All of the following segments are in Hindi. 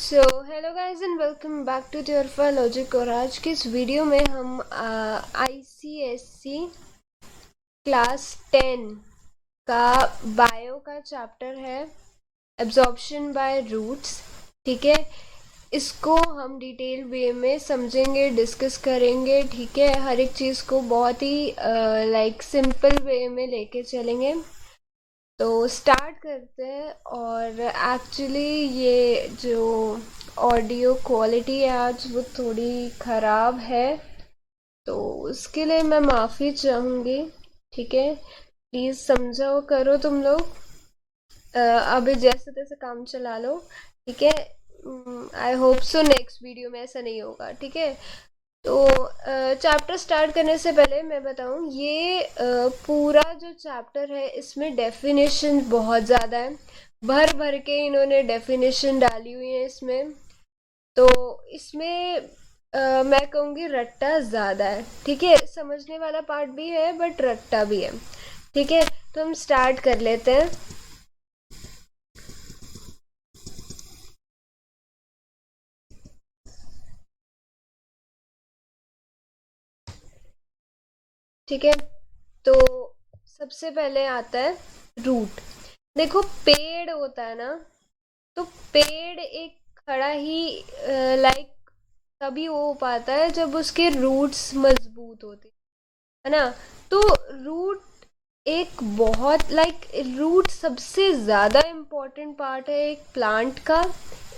So hello guys and welcome back to त्योरफा लॉजिक। और आज के इस वीडियो में हम आईसीएससी क्लास 10 का बायो का चैप्टर है एब्जॉर्प्शन बाय रूट्स। ठीक है, इसको हम डिटेल वे में समझेंगे, डिस्कस करेंगे। ठीक है, हर एक चीज़ को बहुत ही सिंपल वे में लेके चलेंगे। तो स्टार्ट करते हैं। और एक्चुअली ये जो ऑडियो क्वालिटी है आज वो थोड़ी ख़राब है, तो उसके लिए मैं माफ़ी चाहूँगी। ठीक है, प्लीज़ समझो करो तुम लोग। अभी जैसे तैसे काम चला लो। ठीक है, I hope so next video में ऐसा नहीं होगा। ठीक है, तो चैप्टर स्टार्ट करने से पहले मैं बताऊं, ये पूरा जो चैप्टर है इसमें डेफिनेशन बहुत ज़्यादा है। भर भर के इन्होंने डेफिनेशन डाली हुई है इसमें। तो इसमें मैं कहूँगी रट्टा ज़्यादा है। ठीक है, समझने वाला पार्ट भी है बट रट्टा भी है। ठीक है, तो हम स्टार्ट कर लेते हैं। ठीक है, तो सबसे पहले आता है रूट। देखो, पेड़ होता है ना, तो पेड़ एक खड़ा ही तभी वो हो पाता है जब उसके रूट्स मजबूत होते है ना। तो रूट एक बहुत रूट सबसे ज्यादा इम्पोर्टेंट पार्ट है एक प्लांट का,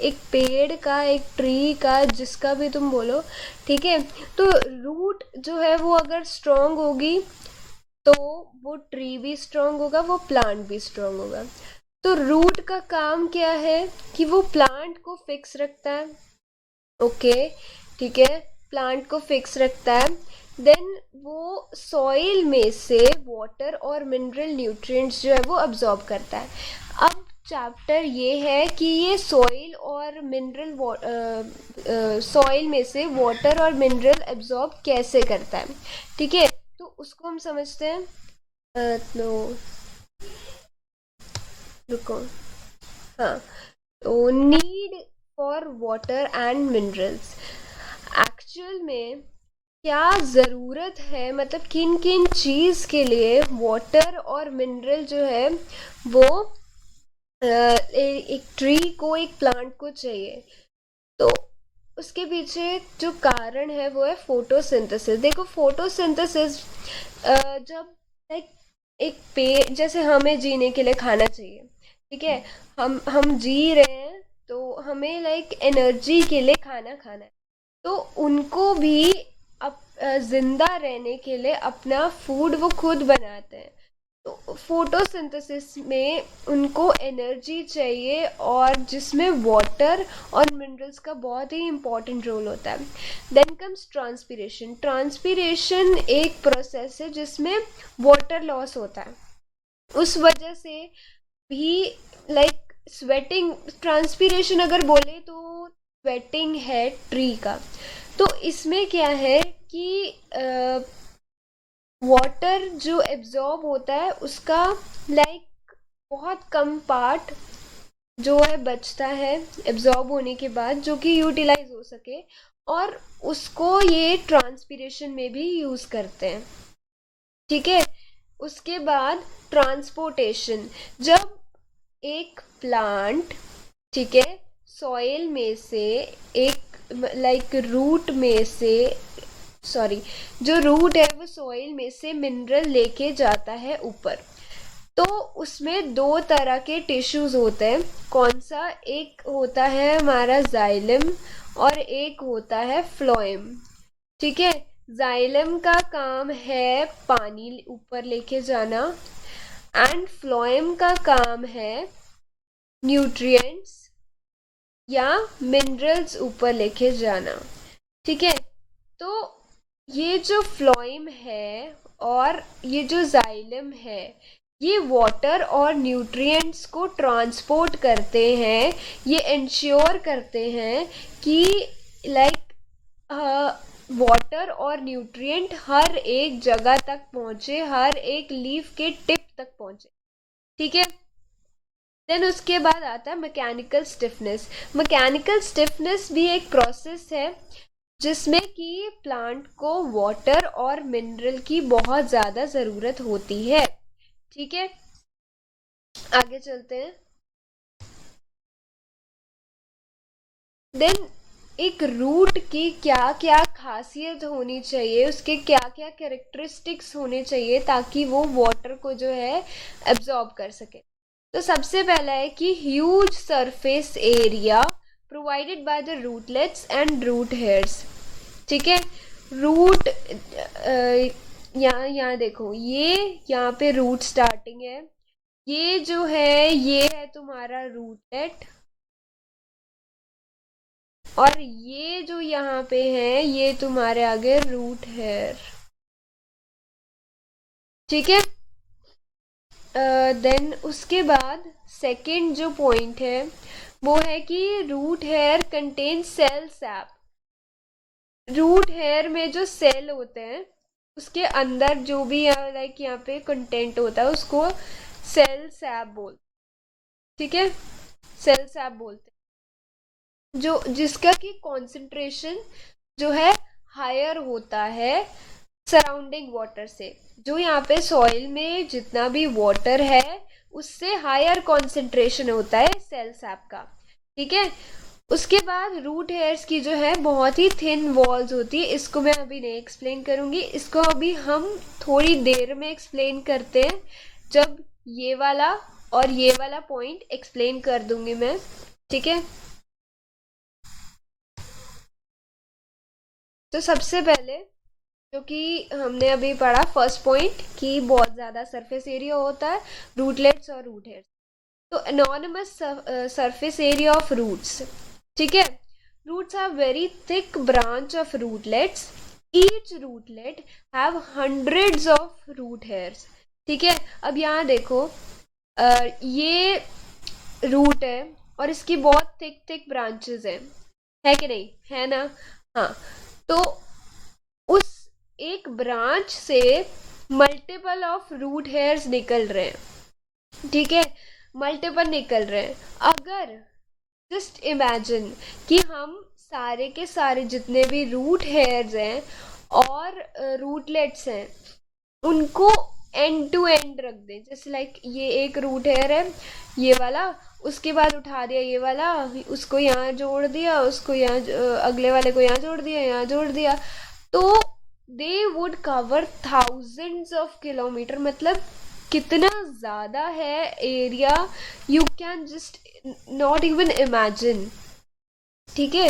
एक पेड़ का, एक ट्री का, जिसका भी तुम बोलो। ठीक है, तो रूट जो है वो अगर स्ट्रांग होगी तो वो ट्री भी स्ट्रांग होगा, वो प्लांट भी स्ट्रांग होगा। तो रूट का काम क्या है कि वो प्लांट को फिक्स रखता है। ओके, ठीक है, प्लांट को फिक्स रखता है। देन वो सॉइल में से वाटर और मिनरल न्यूट्रिएंट्स जो है वो अब्जॉर्ब करता है। अब चैप्टर ये है कि ये सॉइल और सॉइल में से वाटर और मिनरल अब्जॉर्ब कैसे करता है। ठीक है, तो उसको हम समझते हैं। तो रुको, हाँ, तो need for water and minerals, actual में क्या ज़रूरत है, मतलब किन किन चीज़ के लिए वाटर और मिनरल जो है वो एक ट्री को, एक प्लांट को चाहिए। तो उसके पीछे जो कारण है वो है फोटोसिंथेसिस। देखो, फोटोसिंथेसिस जब लाइक एक पेड़, जैसे हमें जीने के लिए खाना चाहिए। ठीक है, हम जी रहे हैं तो हमें एनर्जी के लिए खाना खाना है। तो उनको भी जिंदा रहने के लिए अपना फूड वो खुद बनाते हैं। तो फोटोसिंथेसिस में उनको एनर्जी चाहिए, और जिसमें वाटर और मिनरल्स का बहुत ही इम्पोर्टेंट रोल होता है। Then comes transpiration. ट्रांसपीरेशन एक प्रोसेस है जिसमें वाटर लॉस होता है, उस वजह से भी स्वेटिंग। ट्रांसपीरेशन अगर बोले तो स्वेटिंग है ट्री का। तो इसमें क्या है कि वाटर जो एब्जॉर्ब होता है उसका बहुत कम पार्ट जो है बचता है एब्जॉर्ब होने के बाद, जो कि यूटिलाइज हो सके, और उसको ये ट्रांसपीरेशन में भी यूज करते हैं। ठीक है, उसके बाद ट्रांसपोर्टेशन। जब एक प्लांट, ठीक है, सॉइल में से एक रूट में से, सॉरी, जो रूट है वो सॉइल में से मिनरल लेके जाता है ऊपर। तो उसमें दो तरह के टिश्यूज होते हैं। कौन सा? एक होता है हमारा जाइलम और एक होता है फ्लोएम। ठीक है, जाइलम का काम है पानी ऊपर लेके जाना, एंड फ्लोएम का काम है न्यूट्रिएंट्स या मिनरल्स ऊपर लेके जाना। ठीक है, तो ये जो फ्लोएम है और ये जो जाइलम है, ये वाटर और न्यूट्रिएंट्स को ट्रांसपोर्ट करते हैं। ये इंश्योर करते हैं कि लाइक वाटर और न्यूट्रिएंट हर एक जगह तक पहुंचे, हर एक लीफ के टिप तक पहुंचे। ठीक है, देन उसके बाद आता है मैकेनिकल स्टिफनेस। मैकेनिकल स्टिफनेस भी एक प्रोसेस है जिसमें कि प्लांट को वाटर और मिनरल की बहुत ज़्यादा ज़रूरत होती है। ठीक है, आगे चलते हैं। देन एक रूट की क्या क्या खासियत होनी चाहिए, उसके क्या क्या कैरेक्टरिस्टिक्स होने चाहिए ताकि वो वाटर को जो है एब्जॉर्ब कर सके। तो सबसे पहला है कि huge surface area provided by the rootlets and root hairs. ठीक है, रूट यहाँ देखो, ये यहाँ पे रूट स्टार्टिंग है, ये जो है ये है तुम्हारा रूटलेट, और ये जो यहाँ पे है ये तुम्हारे आगे रूट हेयर। ठीक है, देन उसके बाद सेकंड जो पॉइंट है वो है कि root hair contain cell sap. Root hair में जो सेल होते हैं उसके अंदर जो भी लाइक यहाँ पे कंटेंट होता है उसको सेल सैप बोलते। ठीक है, सेल सैप बोलते हैं जो जिसका कि कॉन्सेंट्रेशन जो है हायर होता है सराउंडिंग वाटर से। जो यहाँ पे सॉइल में जितना भी वाटर है उससे हायर कॉन्सेंट्रेशन होता है सेल सैप का। ठीक है, उसके बाद रूट हेयर्स की जो है बहुत ही थिन वॉल्स होती है, इसको मैं अभी नहीं एक्सप्लेन करूंगी, इसको अभी हम थोड़ी देर में एक्सप्लेन करते हैं जब ये वाला और ये वाला पॉइंट एक्सप्लेन कर दूंगी मैं। ठीक है, तो सबसे पहले जो कि हमने अभी पढ़ा फर्स्ट पॉइंट कि बहुत ज़्यादा सरफेस एरिया होता है रूटलेट्स और रूट हेयर्स। तो enormous surface area of roots. ठीक है, roots have very thick branch of rootlets, each rootlet have hundreds of root hairs. ठीक है, अब यहाँ देखो, ये रूट है और इसकी बहुत थिक थिक ब्रांचेस है कि नहीं, है ना। हाँ, तो उस एक ब्रांच से मल्टीपल ऑफ रूट हेयर्स निकल रहे हैं। ठीक है, मल्टीपल निकल रहे हैं। अगर जस्ट इमेजिन कि हम सारे के सारे जितने भी रूट हेयर्स हैं और रूटलेट्स हैं उनको एंड टू एंड रख दें, जैसे लाइक ये एक रूट हेयर है ये वाला, उसके बाद उठा दिया ये वाला, उसको यहाँ जोड़ दिया, उसको यहाँ अगले वाले को यहाँ जोड़ दिया, यहाँ जोड़ दिया, तो they would cover thousands of kilometre. मतलब कितना ज़्यादा है area, you can just not even imagine. ठीक है,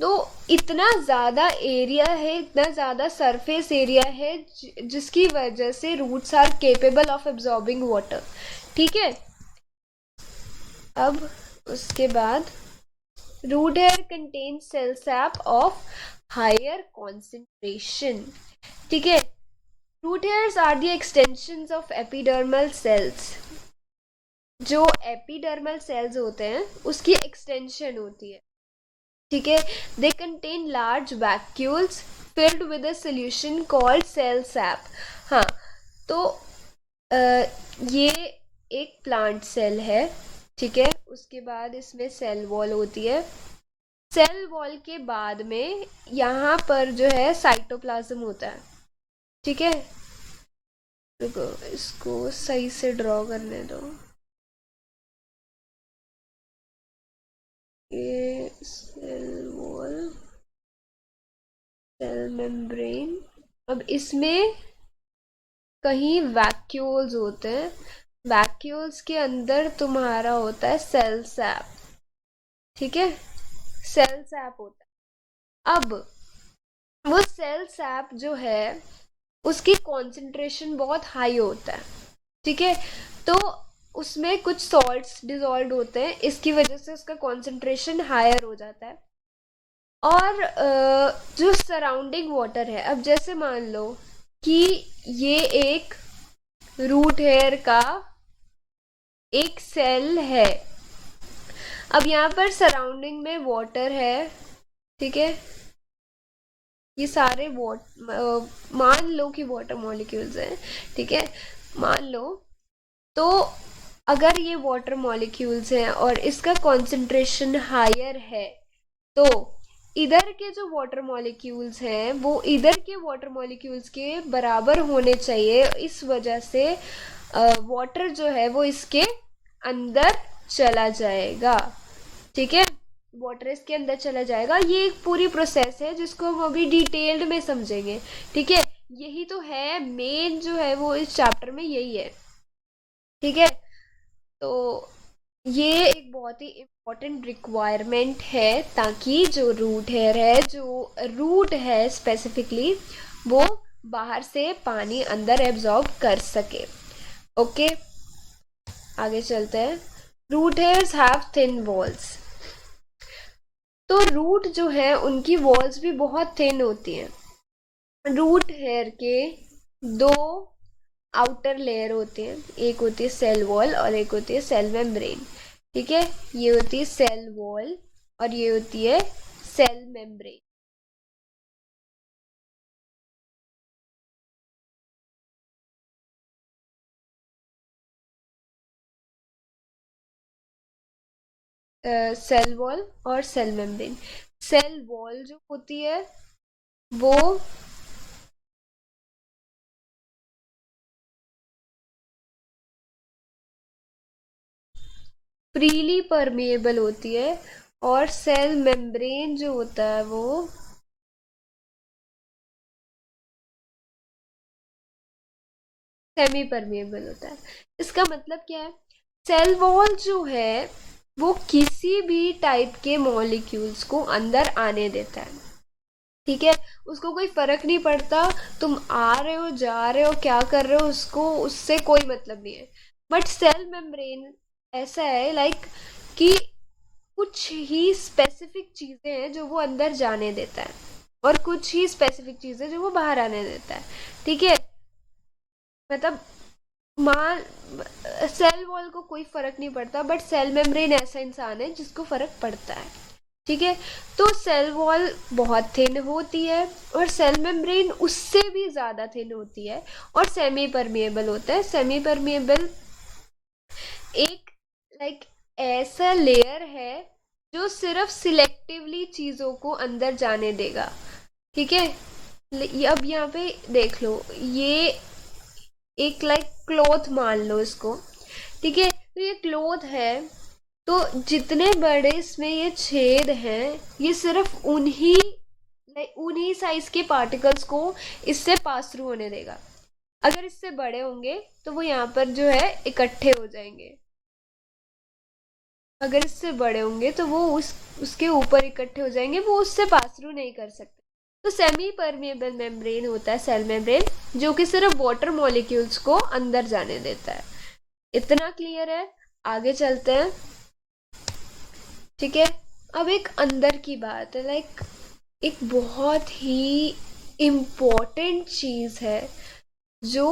तो इतना ज़्यादा एरिया है, इतना ज़्यादा सरफेस एरिया है जिसकी वजह से roots are capable of absorbing water. ठीक है, अब उसके बाद root hair contain cell sap of higher concentration. ठीक है, root hairs are the extensions of epidermal cells. जो एपिडर्मल सेल्स होते हैं उसकी एक्सटेंशन होती है। ठीक है, they contain large vacuoles filled with a solution called cell sap. हाँ, तो ये एक प्लांट सेल है। ठीक है, उसके बाद इसमें सेल वॉल होती है। सेल वॉल के बाद में यहाँ पर जो है साइटोप्लाज्म होता है। ठीक है, रुको इसको सही से ड्रॉ करने दो। ये सेल वॉल, सेल मेम्ब्रेन, अब इसमें कहीं वैक्यूल्स होते हैं, वैक्यूल्स के अंदर तुम्हारा होता है सेल सैप। ठीक है, सेल सैप होता है। अब वो सेल सैप जो है उसकी कॉन्सेंट्रेशन बहुत हाई होता है। ठीक है, तो उसमें कुछ सॉल्ट्स डिजॉल्व होते हैं, इसकी वजह से उसका कॉन्सेंट्रेशन हायर हो जाता है। और जो सराउंडिंग वाटर है, अब जैसे मान लो कि ये एक रूट हेयर का एक सेल है, अब यहाँ पर सराउंडिंग में वाटर है। ठीक है, ये सारे मान लो कि वाटर मॉलिक्यूल्स हैं। ठीक है, मान लो, तो अगर ये वाटर मॉलिक्यूल्स हैं और इसका कॉन्सेंट्रेशन हायर है, तो इधर के जो वाटर मॉलिक्यूल्स हैं वो इधर के वाटर मॉलिक्यूल्स के बराबर होने चाहिए। इस वजह से वाटर जो है वो इसके अंदर चला जाएगा। ठीक है, वाटर इसके अंदर चला जाएगा। ये एक पूरी प्रोसेस है जिसको हम अभी डिटेल्ड में समझेंगे। ठीक है, यही तो है मेन जो है वो इस चैप्टर में यही है। ठीक है, तो ये एक बहुत ही इम्पोर्टेंट रिक्वायरमेंट है ताकि जो रूट है स्पेसिफिकली वो बाहर से पानी अंदर एब्जॉर्ब कर सके। ओके, आगे चलते हैं। Root hairs have thin walls. तो रूट जो है उनकी वॉल्स भी बहुत थिन होती हैं। रूट हेयर के दो आउटर लेयर होते हैं, एक होती है सेल वॉल और एक होती है सेल मेम्ब्रेन। ठीक है, ये होती है सेल वॉल और ये होती है सेल मेम्ब्रेन। सेल वॉल और सेल मेम्ब्रेन। सेल वॉल जो होती है वो फ्रीली परमेएबल होती है और सेल मेम्ब्रेन जो होता है वो सेमी परमेएबल होता है। इसका मतलब क्या है? सेल वॉल जो है वो किसी भी टाइप के मॉलिक्यूल्स को अंदर आने देता है। ठीक है, उसको कोई फर्क नहीं पड़ता तुम आ रहे हो जा रहे हो क्या कर रहे हो, उसको उससे कोई मतलब नहीं है। बट सेल मेम्ब्रेन ऐसा है लाइक कि कुछ ही स्पेसिफिक चीजें हैं जो वो अंदर जाने देता है और कुछ ही स्पेसिफिक चीजें जो वो बाहर आने देता है। ठीक है, मतलब मान सेल वॉल को कोई फर्क नहीं पड़ता बट सेल मेम्ब्रेन ऐसा इंसान है जिसको फर्क पड़ता है। ठीक है, तो सेल वॉल बहुत थिन होती है और सेल मेम्ब्रेन उससे भी ज्यादा थिन होती है और सेमी परमिएबल होता है। सेमी परमिएबल एक लाइक ऐसा लेयर है जो सिर्फ सिलेक्टिवली चीजों को अंदर जाने देगा। ठीक है, अब यहाँ पे देख लो, ये एक लाइक क्लॉथ मान लो इसको। ठीक है, तो ये क्लॉथ है, तो जितने बड़े इसमें ये छेद हैं ये सिर्फ उन्हीं साइज के पार्टिकल्स को इससे पास थ्रू होने देगा। अगर इससे बड़े होंगे तो वो यहाँ पर जो है इकट्ठे हो जाएंगे। अगर इससे बड़े होंगे तो वो उसके ऊपर इकट्ठे हो जाएंगे, वो उससे पास थ्रू नहीं कर सकते। तो सेमी परमिएबल मेम्ब्रेन होता है सेल मेम्ब्रेन जो कि सिर्फ वाटर मॉलिक्यूल्स को अंदर जाने देता है। इतना क्लियर है? आगे चलते हैं। ठीक है, अब एक अंदर की बात है, लाइक एक बहुत ही इम्पोर्टेंट चीज है जो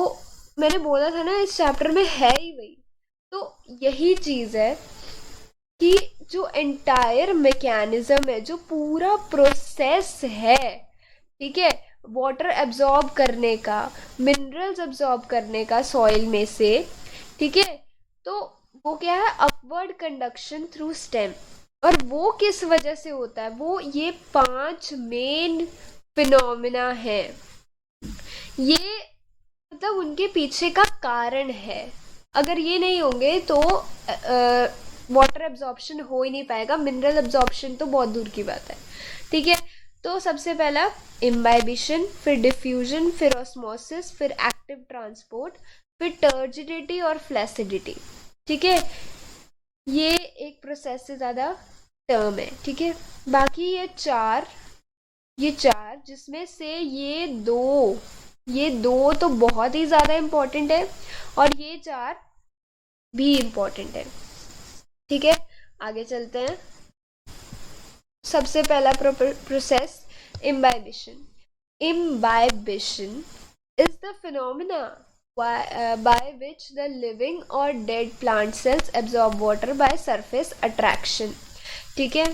मैंने बोला था ना इस चैप्टर में है ही वही। तो यही चीज है कि जो एंटायर मैकेनिज्म है, जो पूरा प्रोसेस है, ठीक है, वाटर एब्जॉर्ब करने का, मिनरल्स एब्जॉर्ब करने का सॉइल में से, ठीक है, तो वो क्या है? Upward conduction through stem. और वो किस वजह से होता है? वो ये 5 मेन फिनोमिना है, ये मतलब उनके पीछे का कारण है। अगर ये नहीं होंगे तो वाटर एब्जॉर्प्शन हो ही नहीं पाएगा, मिनरल एब्जॉर्प्शन तो बहुत दूर की बात है। ठीक है, तो सबसे पहला इम्बाइबिशन, फिर डिफ्यूजन, फिर ऑस्मोसिस, फिर एक्टिव ट्रांसपोर्ट, फिर टर्जिडिटी और फ्लैसिडिटी। ठीक है, ये एक प्रोसेस से ज्यादा टर्म है। ठीक है, बाकी ये चार जिसमें से ये दो तो बहुत ही ज्यादा इंपॉर्टेंट है और ये 4 भी इंपॉर्टेंट है। ठीक है, आगे चलते हैं। सबसे पहला process imbibition. Imbibition is the phenomena by which the living or dead plant cells absorb water by surface attraction. ठीक है,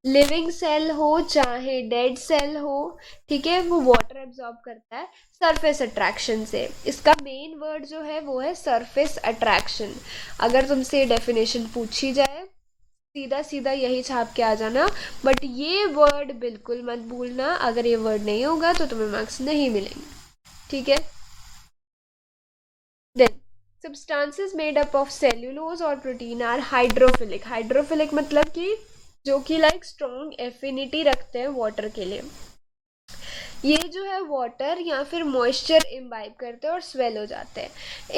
लिविंग सेल हो चाहे डेड सेल हो, ठीक है, वो वाटर एब्जॉर्ब करता है सरफेस अट्रैक्शन से। इसका मेन वर्ड जो है वो है सरफेस अट्रैक्शन। अगर तुमसे डेफिनेशन पूछी जाए सीधा सीधा यही छाप के आ जाना, बट ये वर्ड बिल्कुल मत भूलना, अगर ये वर्ड नहीं होगा तो तुम्हें मार्क्स नहीं मिलेंगे, ठीक है। Then substances made up of cellulose और प्रोटीन आर हाइड्रोफिलिक। हाइड्रोफिलिक मतलब कि जो कि लाइक स्ट्रॉन्ग एफिनिटी रखते हैं वाटर के लिए। ये जो है वाटर या फिर मॉइस्चर इम्बाइब करते हैं और स्वेल हो जाते हैं।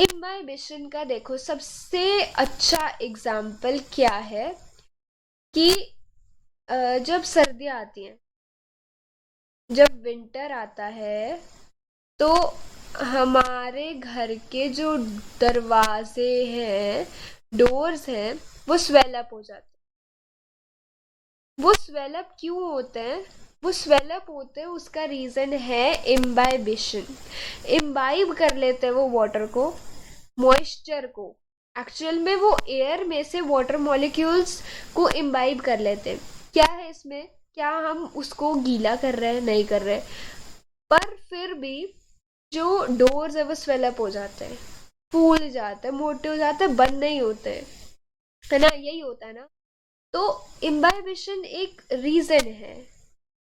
इम्बाइबिशन का देखो सबसे अच्छा एग्जाम्पल क्या है कि जब सर्दियाँ आती हैं, जब विंटर आता है, तो हमारे घर के जो दरवाजे हैं, डोर्स हैं, वो स्वेल अप हो जाते हैं। वो स्वेल अप क्यों होते हैं? वो स्वेल अप होते हैं, उसका रीजन है इम्बाइबिशन। इम्बाइब कर लेते हैं वो वाटर को, मॉइस्चर को। एक्चुअल में वो एयर में से वाटर मॉलिक्यूल्स को इम्बाइब कर लेते हैं। क्या है इसमें? क्या हम उसको गीला कर रहे हैं? नहीं कर रहे, पर फिर भी जो डोर्स है वो स्वेल अप हो जाते हैं, फूल जाते हैं, मोटे हो जाते हैं, बंद नहीं होते, है ना, यही होता है ना। तो इम्बाइबिशन एक रीजन है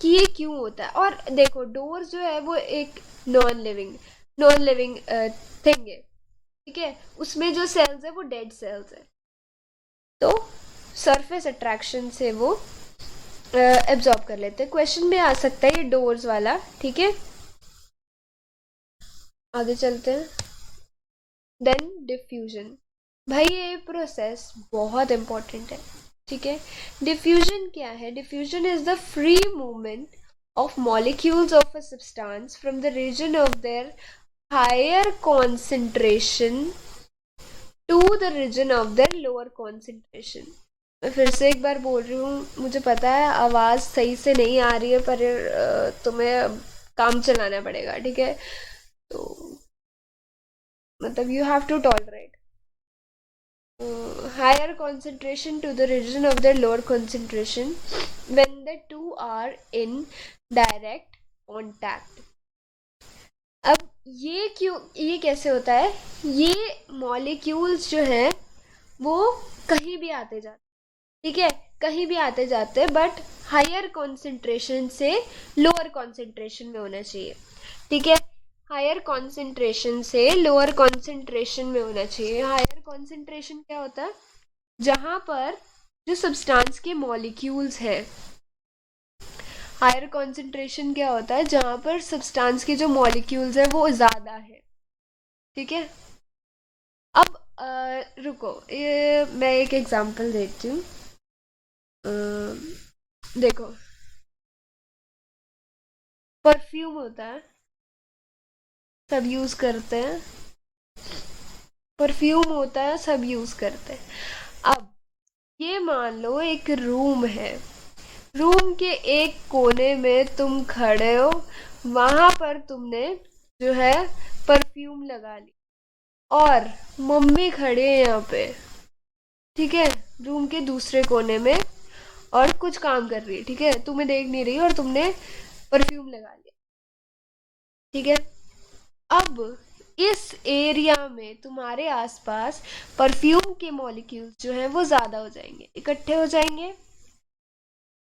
कि ये क्यों होता है। और देखो डोर्स जो है वो एक नॉन लिविंग थिंग है, ठीक है, उसमें जो सेल्स है वो डेड सेल्स है, तो सरफेस अट्रैक्शन से वो एब्जॉर्ब कर लेते हैं। क्वेश्चन में आ सकता है ये डोर्स वाला, ठीक है। आगे चलते हैं। Then diffusion. भाई ये प्रोसेस बहुत इंपॉर्टेंट है, ठीक है। डिफ्यूजन क्या है? Diffusion is the free movement of molecules of a substance from the region of their higher concentration to the region of their lower concentration। मैं फिर से एक बार बोल रही हूँ, मुझे पता है आवाज़ सही से नहीं आ रही है, पर तुम्हें काम चलाना पड़ेगा, ठीक है। तो मतलब you have to tolerate higher concentration to the region of their lower concentration when the two are in direct contact। अब ये क्यों, ये कैसे होता है? ये मॉलिक्यूल्स जो है वो कहीं भी आते जाते, ठीक है, कहीं भी आते जाते हैं, बट हायर कॉन्सेंट्रेशन से लोअर कॉन्सेंट्रेशन में होना चाहिए, ठीक है। हायर कॉन्सेंट्रेशन से लोअर कॉन्सेंट्रेशन में होना चाहिए। हायर कॉन्सेंट्रेशन क्या होता है? जहां पर जो सब्सटेंस के मॉलिक्यूल्स हैं, हायर कॉन्सेंट्रेशन क्या होता है? जहां पर सब्सटेंस के जो मॉलिक्यूल्स है वो ज्यादा है, ठीक है। अब रुको, ये मैं एक एग्जांपल देती हूँ। देखो परफ्यूम होता है, सब यूज करते हैं, परफ्यूम होता है, सब यूज करते हैं। अब ये मान लो एक रूम है, रूम के एक कोने में तुम खड़े हो, वहां पर तुमने जो है परफ्यूम लगा ली, और मम्मी खड़े हैं यहाँ पे, ठीक है, रूम के दूसरे कोने में, और कुछ काम कर रही है, ठीक है, तुम्हें देख नहीं रही और तुमने परफ्यूम लगा लिया, ठीक है। अब इस एरिया में तुम्हारे आसपास परफ्यूम के मॉलिक्यूल्स जो हैं वो ज्यादा हो जाएंगे, इकट्ठे हो जाएंगे,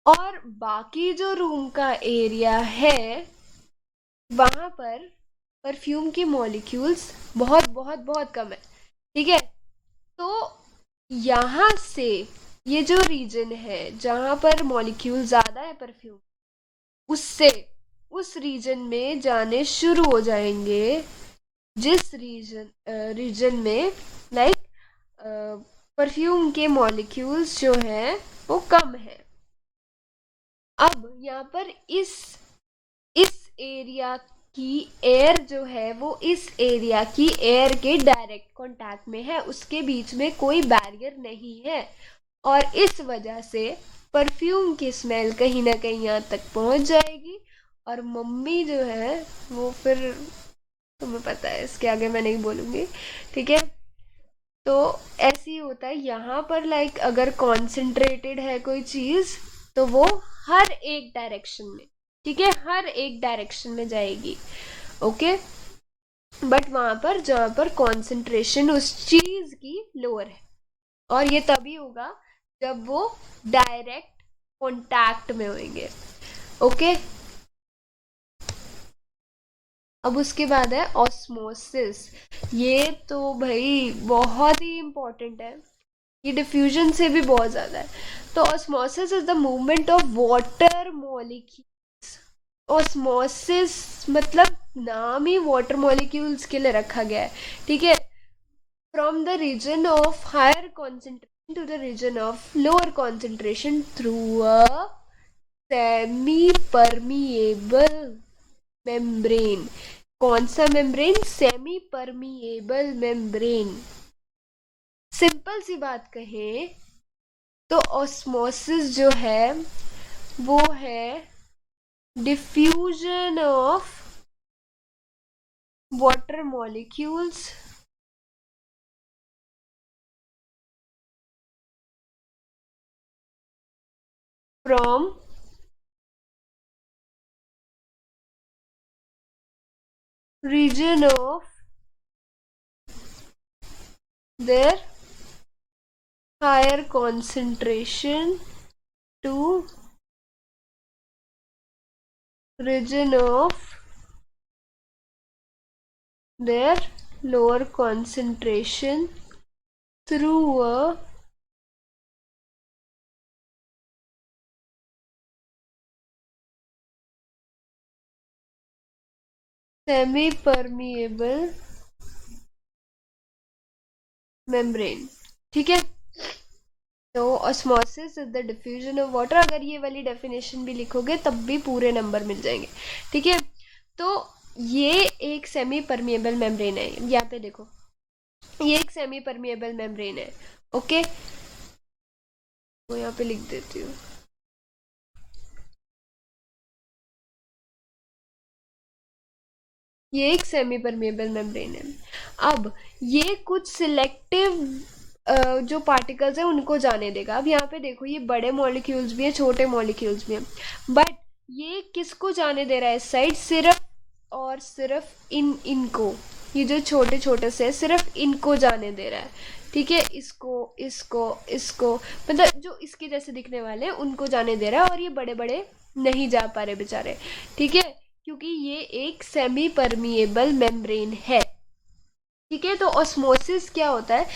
और बाकी जो रूम का एरिया है वहां पर परफ्यूम के मॉलिक्यूल्स बहुत बहुत बहुत कम है, ठीक है। तो यहाँ से ये जो रीजन है जहां पर मॉलिक्यूल ज्यादा है परफ्यूम, उससे उस रीजन में जाने शुरू हो जाएंगे जिस रीजन में लाइक परफ्यूम के मॉलिक्यूल्स जो हैं वो कम है। अब यहाँ पर इस एरिया की एयर जो है वो इस एरिया की एयर के डायरेक्ट कांटेक्ट में है, उसके बीच में कोई बैरियर नहीं है, और इस वजह से परफ्यूम की स्मेल कहीं ना कहीं यहाँ तक पहुंच जाएगी, और मम्मी जो है वो फिर, तुम्हें पता है इसके आगे मैं नहीं बोलूंगी, ठीक है। तो ऐसे ही होता है यहाँ पर, लाइक अगर कॉन्सेंट्रेटेड है कोई चीज़ तो वो हर एक डायरेक्शन में, ठीक है, हर एक डायरेक्शन में जाएगी। ओके, बट वहां पर जहां पर कॉन्सेंट्रेशन उस चीज की लोअर है, और ये तभी होगा जब वो डायरेक्ट कॉन्टैक्ट में होंगे। ओके, अब उसके बाद है ऑस्मोसिस। ये तो भाई बहुत ही इंपॉर्टेंट है, ये डिफ्यूजन से भी बहुत ज्यादा है। तो osmosis is the movement of water molecules. Osmosis मतलब नाम ही वाटर मॉलिक्यूल्स के लिए रखा गया है, ठीक है, from the region of higher concentration to the region of lower concentration through a semi permeable membrane. कौन सा membrane? Semi permeable membrane. Simple सी बात कहें तो ऑस्मोसिस जो है वो है diffusion of water molecules from region of their higher concentration to region of their lower concentration through a semi permeable membrane। ठीक है, तो osmosis is the diffusion of water. अगर ये वाली डेफिनेशन भी लिखोगे तब भी पूरे नंबर मिल जाएंगे, ठीक है। तो ये एक सेमी परमिएबल मेम्ब्रेन है, यहाँ पे देखो, ये एक सेमी परमिएबल मेम्ब्रेन है। ओके, वो यहाँ पे लिख देती हूँ। ये एक सेमी परमिएबल मेम्ब्रेन है। अब ये कुछ सिलेक्टिव जो पार्टिकल्स है उनको जाने देगा। अब यहाँ पे देखो, ये बड़े मॉलिक्यूल्स भी है, छोटे मॉलिक्यूल्स भी हैं, बट ये किसको जाने दे रहा है इस साइड? सिर्फ और सिर्फ इनको, ये जो छोटे छोटे से सिर्फ इनको जाने दे रहा है, ठीक है, इसको इसको इसको, मतलब जो इसके जैसे दिखने वाले हैं उनको जाने दे रहा है, और ये बड़े बड़े नहीं जा पा रहे बेचारे, ठीक है, क्योंकि ये एक सेमी परमिएबल मेम्ब्रेन है। ठीक है, तो ऑस्मोसिस क्या होता है?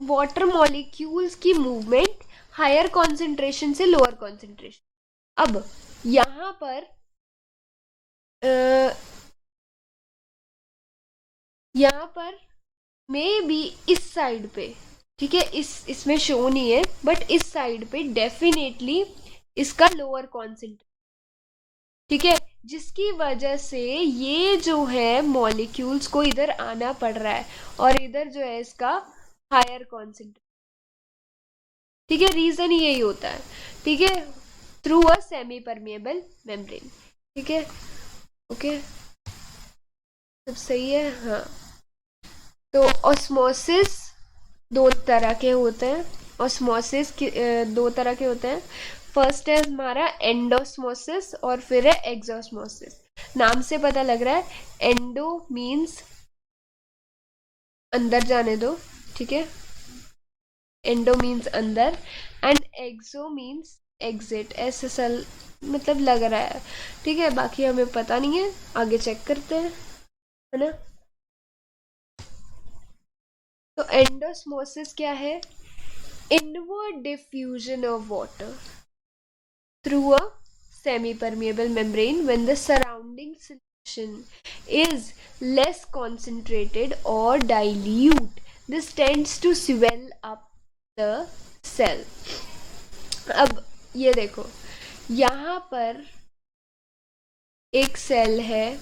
वाटर मॉलिक्यूल्स की मूवमेंट हायर कॉन्सेंट्रेशन से लोअर कॉन्सेंट्रेशन। अब यहां पर यहाँ पर मे बी इस साइड पे, ठीक है, इसमें शो नहीं है, बट इस साइड पे डेफिनेटली इसका लोअर कॉन्सेंट्रेशन, ठीक है, जिसकी वजह से ये जो है मॉलिक्यूल्स को इधर आना पड़ रहा है, और इधर जो है इसका हायर कॉन्सेंट्रेशन, ठीक है, रीजन यही होता है, ठीक है, through a semi permeable membrane. ठीक है, ओके, सब सही है। हाँ, तो ऑस्मोसिस दो तरह के होते हैं। ऑस्मोसिस दो तरह के होते हैं। फर्स्ट है हमारा एंडोस्मोसिस और फिर है एक्सोस्मोसिस। नाम से पता लग रहा है, एंडो मीन्स अंदर जाने दो, ठीक है, एंडो मीन्स अंदर, एंड एक्सो मीन्स एग्जिट, ऐसे सल मतलब लग रहा है, ठीक है, बाकी हमें पता नहीं है, आगे चेक करते हैं, है ना। तो एंडोस्मोसिस क्या है? Inward diffusion of water through a semi-permeable membrane when the surrounding solution is less concentrated or dilute. This tends to swell up the cell. अब ये देखो, यहाँ पर एक सेल है,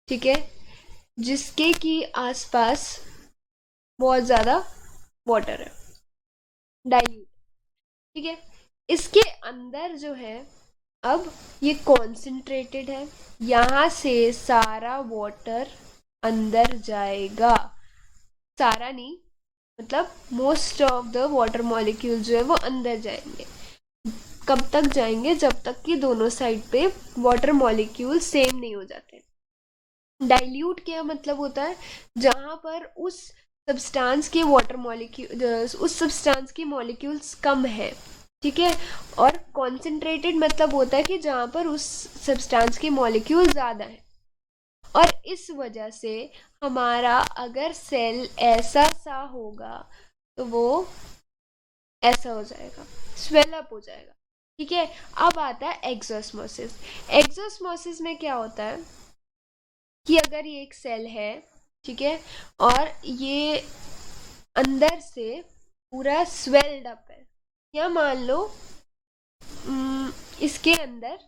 ठीक है, जिसके की आसपास बहुत ज्यादा वाटर है, डाइल्यूट, ठीक है, इसके अंदर जो है, अब ये कॉन्सेंट्रेटेड है, यहां से सारा वाटर अंदर जाएगा, सारा नहीं, मतलब most of the water molecule जो है वो अंदर जाएंगे, कब तक जाएंगे, जब तक कि दोनों साइड पे वाटर मॉलिक्यूल सेम नहीं हो जाते। डाइल्यूट क्या मतलब होता है, जहां पर उस सब्सटेंस के वाटर मॉलिक्यूल, उस सब्सटेंस की मॉलिक्यूल्स कम है, ठीक है। और कॉन्सेंट्रेटेड मतलब होता है कि जहां पर उस सब्सटेंस की मॉलिक्यूल ज्यादा है। और इस वजह से हमारा अगर सेल ऐसा सा होगा तो वो ऐसा हो जाएगा, स्वेल अप हो जाएगा, ठीक है। अब आता है एक्सोस्मोसिस। एक्सोस्मोसिस में क्या होता है कि अगर ये एक सेल है, ठीक है, और ये अंदर से पूरा स्वेल्ड अप है, या मान लो इसके अंदर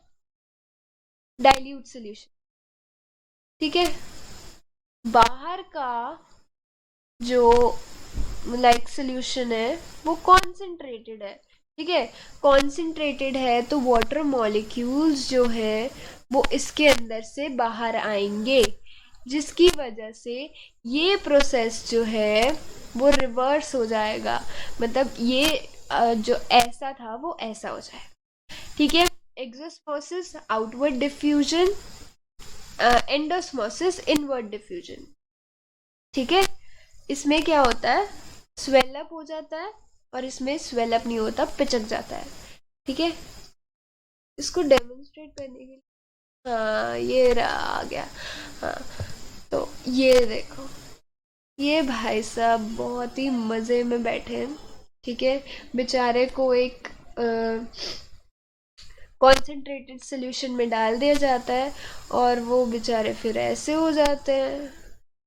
डाइल्यूट सोल्यूशन, ठीक है, बाहर का जो सोल्यूशन है वो कॉन्सेंट्रेटेड है, ठीक है। कॉन्सेंट्रेटेड है तो वाटर मॉलिक्यूल्स जो है वो इसके अंदर से बाहर आएंगे, जिसकी वजह से ये प्रोसेस जो है वो रिवर्स हो जाएगा। मतलब ये जो ऐसा था वो ऐसा हो जाएगा, ठीक है। Exosmosis outward diffusion, endosmosis inward diffusion, ठीक है। इसमें क्या होता है, स्वेलअप हो जाता है, और इसमें स्वेलअप नहीं होता, पिचक जाता है, ठीक है। इसको डेमोन्स्ट्रेट करने के लिए, हाँ ये रहा आ गया। हाँ, तो ये देखो, ये भाई साहब बहुत ही मजे में बैठे हैं, ठीक है। बेचारे को एक कॉन्सेंट्रेटेड सोल्यूशन में डाल दिया जाता है, और वो बेचारे फिर ऐसे हो जाते हैं।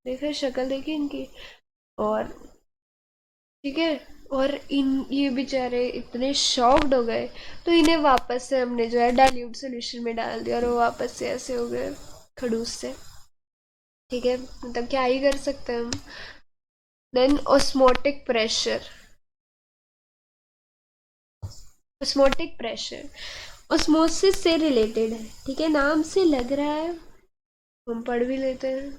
देखिए शक्ल देखिए इनकी, और ठीक है। और ये बेचारे इतने शॉक्ड हो गए, तो इन्हें वापस से हमने जो है डाइल्यूट सोल्यूशन में डाल दिया, और वो वापस से ऐसे हो गए खड़ूस से, ठीक है। मतलब क्या ही कर सकते हैं हम। Then osmotic pressure. Osmotic pressure osmosis से रिलेटेड है, ठीक है, नाम से लग रहा है, हम पढ़ भी लेते हैं।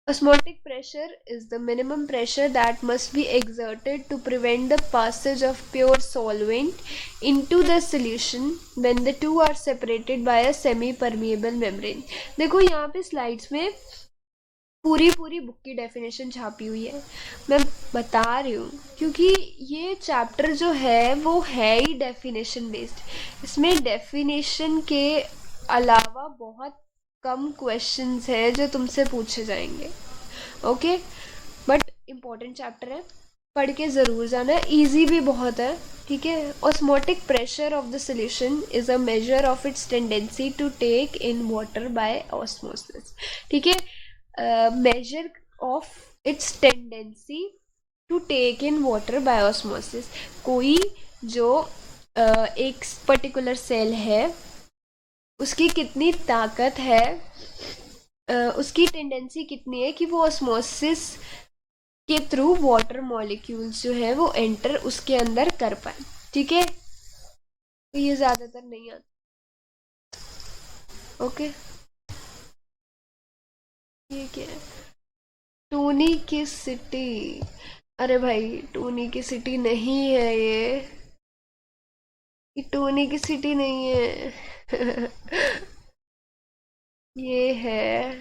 Osmotic pressure is the minimum pressure that must be exerted to prevent the passage of pure solvent into the solution when the two are separated by a semi-permeable membrane। देखो यहाँ पे स्लाइड्स में पूरी पूरी बुक की डेफिनेशन छापी हुई है, मैं बता रही हूँ, क्योंकि ये चैप्टर जो है वो है ही डेफिनेशन बेस्ड। इसमें डेफिनेशन के अलावा बहुत कम क्वेश्चंस है जो तुमसे पूछे जाएंगे, ओके। बट इम्पोर्टेंट चैप्टर है, पढ़ के ज़रूर जाना है, ईजी भी बहुत है, ठीक है। Osmotic pressure of the solution is a measure of its tendency to take in water by osmosis, ठीक है। Measure of its tendency to take in water by osmosis, कोई जो एक पर्टिकुलर सेल है उसकी कितनी ताकत है, उसकी टेंडेंसी कितनी है कि वो ऑस्मोसिस के थ्रू वाटर मॉलिक्यूल्स जो है वो एंटर उसके अंदर कर पाए, ठीक है। तो ये ज्यादातर नहीं आता, ओके। ये क्या है, टोनी की सिटी। अरे भाई टोनी की सिटी नहीं है ये टोनी की सिटी नहीं है ये है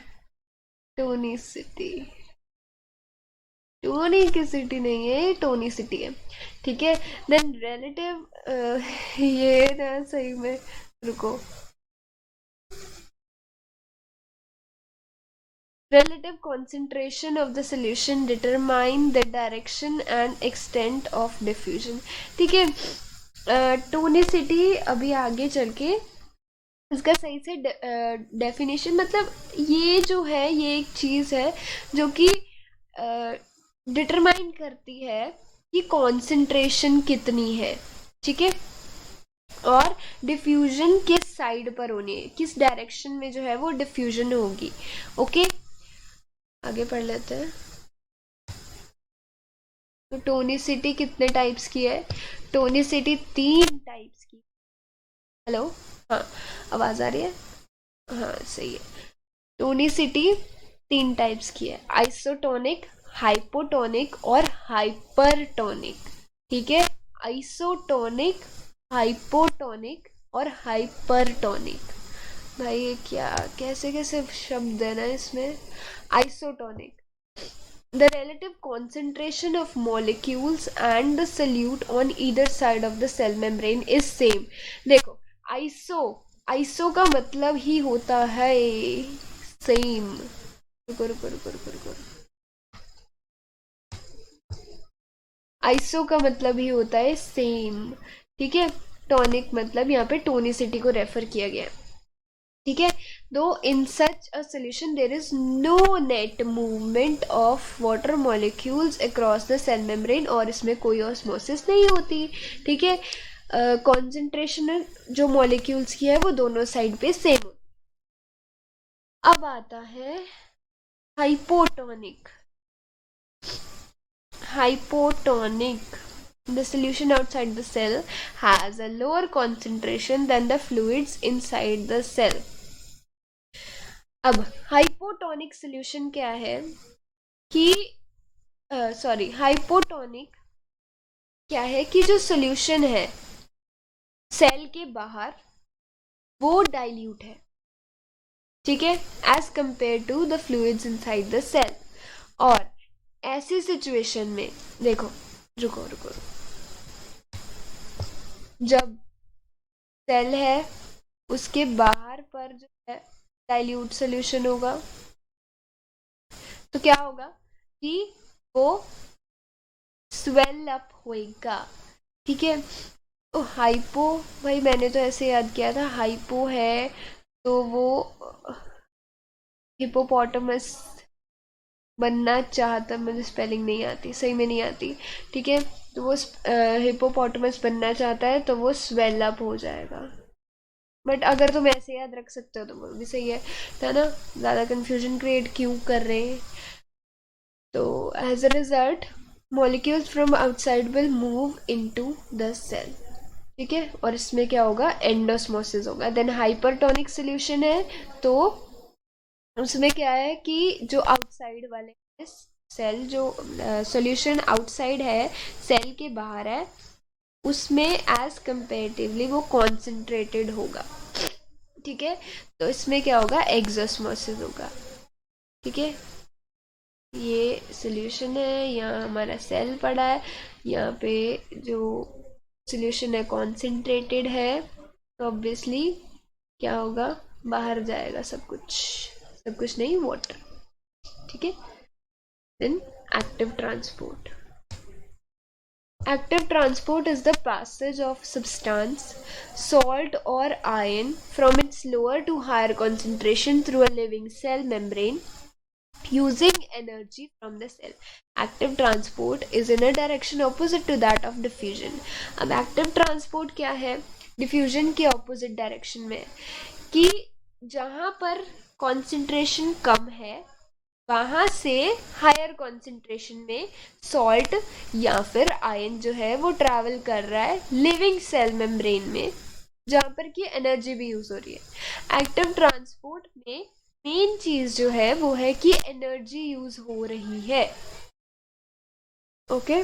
टोनी सिटी। टोनी की सिटी नहीं है, ये टोनी सिटी है, ठीक है। देन रिलेटिव, ये ना सही में, रुको, relative concentration of the solution determine the direction and extent of diffusion, ठीक है। टोनिसिटी अभी आगे चल के इसका सही से डेफिनेशन, मतलब ये जो है ये एक चीज है जो कि डिटरमाइन करती है कि कॉन्सेंट्रेशन कितनी है, ठीक है, और डिफ्यूजन किस साइड पर होनी है, किस डायरेक्शन में जो है वो डिफ्यूजन होगी, ओके। आगे पढ़ लेते हैं। तो टोनिसिटी कितने टाइप्स की है, टोनिसिटी 3 टाइप्स की। हेलो, हाँ आवाज आ रही है, हाँ सही है। टोनिसिटी 3 टाइप्स की है, आइसोटोनिक, हाइपोटोनिक और हाइपरटोनिक, ठीक है। आइसोटोनिक हाइपोटोनिक और हाइपरटोनिक। भाई ये क्या, कैसे कैसे शब्द है ना इसमें। Isotonic, the relative concentration of molecules and the solute on either side of the cell membrane is same। देखो, आइसो, आइसो का मतलब ही होता है सेम। रुको रुको रुको रुको रुको, आइसो का मतलब ही होता है सेम, ठीक है। टॉनिक मतलब यहाँ पे टोनिसिटी को रेफर किया गया है, ठीक है। दो in such a solution there is no net movement of water molecules across the cell membrane, और इसमें कोई ऑस्मोसिस नहीं होती, ठीक है। कॉन्सेंट्रेशन जो मॉलिक्यूल्स की है वो दोनों साइड पे सेम होती। अब आता है hypotonic. Hypotonic, the solution outside the cell has a lower concentration than the fluids inside the cell। अब हाइपोटोनिक सोल्यूशन क्या है कि हाइपोटोनिक क्या है कि जो सोल्यूशन है सेल के बाहर वो डाइल्यूट है, ठीक है, as compared to the fluids inside the cell. और ऐसी सिचुएशन में देखो, रुको रुको, जब सेल है उसके बाहर पर जो है डाइल्यूट सोल्यूशन होगा, तो क्या होगा कि वो स्वेल अप होएगा, ठीक है। तो हाइपो, भाई मैंने तो ऐसे याद किया था, हाइपो है तो वो हिपोपोटामस बनना चाहता, मुझे स्पेलिंग नहीं आती, सही में नहीं आती, ठीक है। तो वो हिपोपोटामस बनना चाहता है तो वो स्वेल अप हो जाएगा। बट अगर तुम ऐसे याद रख सकते हो तो वो भी सही है ना, ज़्यादा कंफ्यूजन क्रिएट क्यों कर रहे हैं। तो as a result molecules from outside will move into the cell, ठीक है, और इसमें क्या होगा, एंडोस्मोसिस होगा। देन हाइपरटोनिक सोल्यूशन है तो उसमें क्या है कि जो आउटसाइड वाले सेल, जो सॉल्यूशन आउटसाइड है सेल के बाहर है, उसमें एज कंपेरेटिवली वो कॉन्सेंट्रेटेड होगा, ठीक है। तो इसमें क्या होगा, एक्सोस्मोसिस होगा, ठीक है। ये सॉल्यूशन है, यहाँ हमारा सेल पड़ा है, यहाँ पे जो सॉल्यूशन है कॉन्सेंट्रेटेड है, तो ऑब्वियसली क्या होगा, बाहर जाएगा सब कुछ, सब कुछ नहीं, वाटर, ठीक है। Then active transport. Active transport is the passage of substance, salt or ion from its lower to higher concentration through a living cell membrane using energy from the cell। Active transport is in a direction opposite to that of diffusion। अब active transport क्या है, diffusion के opposite direction में, कि जहाँ पर concentration कम है वहां से हायर कॉन्सेंट्रेशन में सॉल्ट या फिर आयन जो है वो ट्रैवल कर रहा है लिविंग सेल मेम्ब्रेन में, जहां पर की एनर्जी भी यूज हो रही है। एक्टिव ट्रांसपोर्ट में मेन चीज जो है वो है कि एनर्जी यूज हो रही है। ओके,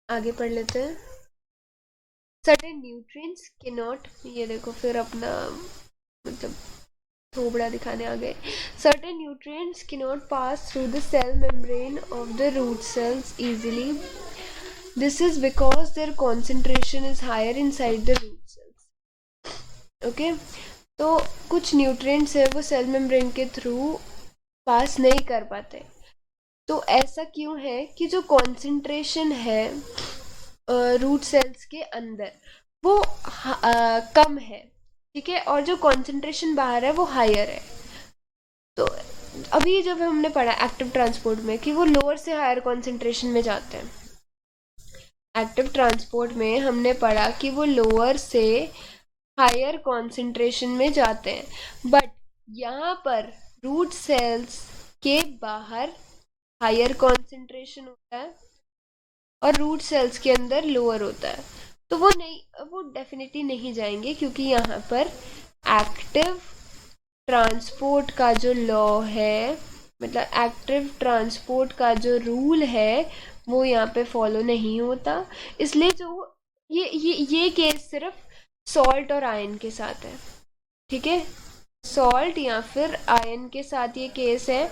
आगे पढ़ लेते हैं। सर्टेन न्यूट्रिएंट्स के नॉट, ये देखो फिर अपना मतलब थोबड़ा दिखाने आ गए। Certain nutrients cannot pass through the cell membrane of the root cells easily। This is because their concentration is higher inside the root cells। Okay, तो कुछ न्यूट्रिएंट्स है वो सेल मेम्ब्रेन के थ्रू पास नहीं कर पाते। तो ऐसा क्यों है कि जो कॉन्सेंट्रेशन है रूट सेल्स के अंदर वो कम है, ठीक है, और जो कॉन्सेंट्रेशन बाहर है वो हायर है। तो अभी जब हमने पढ़ा एक्टिव ट्रांसपोर्ट में कि वो लोअर से हायर कॉन्सेंट्रेशन में जाते हैं, एक्टिव ट्रांसपोर्ट में हमने पढ़ा कि वो लोअर से हायर कॉन्सेंट्रेशन में जाते हैं, बट यहाँ पर रूट सेल्स के बाहर हायर कॉन्सेंट्रेशन होता है और रूट सेल्स के अंदर लोअर होता है। तो वो नहीं, वो डेफिनेटली नहीं जाएंगे, क्योंकि यहाँ पर एक्टिव ट्रांसपोर्ट का जो लॉ है, मतलब एक्टिव ट्रांसपोर्ट का जो रूल है वो यहाँ पे फॉलो नहीं होता। इसलिए जो ये केस सिर्फ सॉल्ट और आयन के साथ है, ठीक है। सॉल्ट या फिर आयन के साथ ये केस है,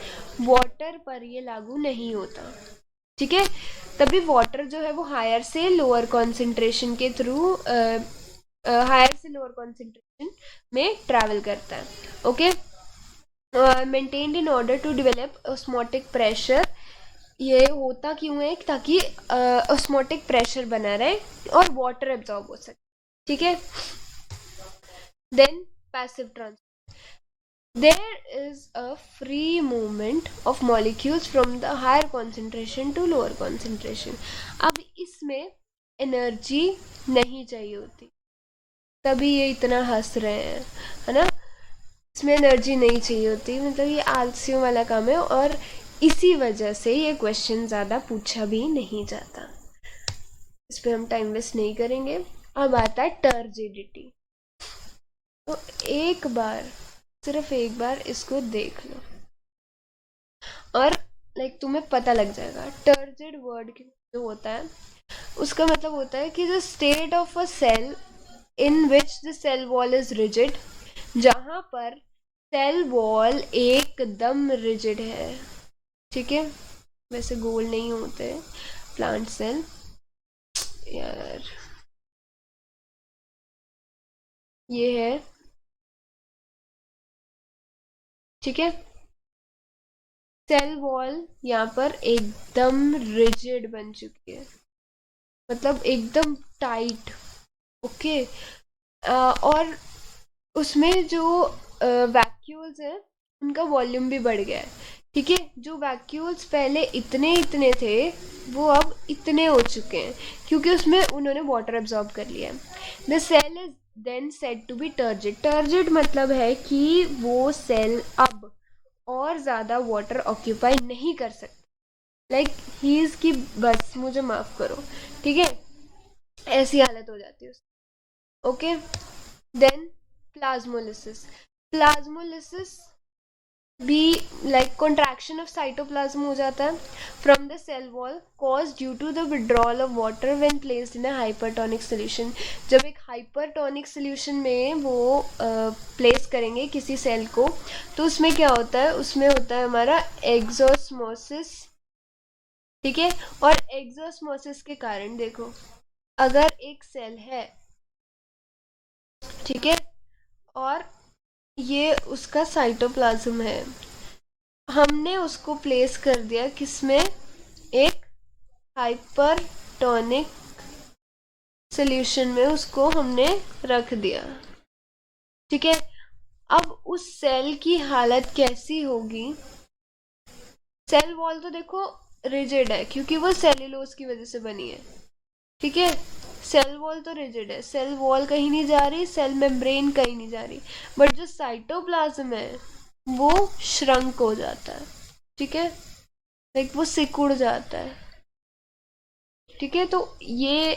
वाटर पर ये लागू नहीं होता, ठीक है। तभी वाटर जो है वो हायर से लोअर कॉन्सेंट्रेशन के थ्रू हायर से लोअर कॉन्सेंट्रेशन में ट्रैवल करता है, okay. Maintained in order to develop osmotic pressure, ये होता क्यों है, ताकि ऑस्मोटिक प्रेशर बना रहे और वाटर एब्जॉर्ब हो सके, ठीक है। Then passive transfer, there is a free movement of molecules from the higher concentration to lower concentration। अब इसमें एनर्जी नहीं चाहिए होती, तभी ये इतना हंस रहे हैं, है ना। इसमें एनर्जी नहीं चाहिए होती, मतलब ये आलसियों वाला काम है, और इसी वजह से ये क्वेश्चन ज़्यादा पूछा भी नहीं जाता। इस पर हम टाइम वेस्ट नहीं करेंगे। अब आता है टर्जिडिटी। तो एक बार, सिर्फ एक बार इसको देख लो और तुम्हें पता लग जाएगा। टर्जिड वर्ड जो होता है उसका मतलब होता है कि the state of a cell in which the cell wall is rigid, जहां पर सेल वॉल एकदम रिजिड है, ठीक है। वैसे गोल नहीं होते प्लांट सेल, यार ये है, ठीक है। सेल वॉल यहाँ पर एकदम रिजिड बन चुकी है, मतलब एकदम टाइट, ओके। और उसमें जो वैक्यूल्स हैं उनका वॉल्यूम भी बढ़ गया है, ठीक है। जो वैक्यूल्स पहले इतने इतने थे वो अब इतने हो चुके हैं, क्योंकि उसमें उन्होंने वाटर एब्जॉर्ब कर लिया है। The cell is then said to be turgid. Turgid मतलब है कि वो सेल अब और ज़्यादा वाटर ऑक्यूपाई नहीं कर सकता, ही इज की बस मुझे माफ़ करो, ठीक है। ऐसी हालत हो जाती है उसकी, ओके। Then plasmolysis. प्लाज्मोलिसिस भी कॉन्ट्रैक्शन ऑफ साइटोप्लाज्म हो जाता है from the cell wall cause due to the withdrawal of water when placed in a hypertonic solution. जब एक हाइपरटोनिक सोल्यूशन में वो प्लेस करेंगे किसी सेल को, तो उसमें क्या होता है, उसमें होता है हमारा एक्सोस्मोसिस, ठीक है। और एक्सोस्मोसिस के कारण देखो, अगर एक सेल है, ठीक है, और ये उसका साइटोप्लाज्म है, हमने उसको प्लेस कर दिया किसमें, एक हाइपरटोनिक सॉल्यूशन में उसको हमने रख दिया, ठीक है। अब उस सेल की हालत कैसी होगी। सेल वॉल तो देखो रिजिड है क्योंकि वो सेल्यूलोज की वजह से बनी है, ठीक है। सेल वॉल तो रिजिड है, सेल वॉल कहीं नहीं जा रही, सेल मेम्ब्रेन कहीं नहीं जा रही, बट जो साइटोप्लाज्म है वो श्रंक हो जाता है, ठीक है, वो सिकुड़ जाता है, ठीक है। तो ये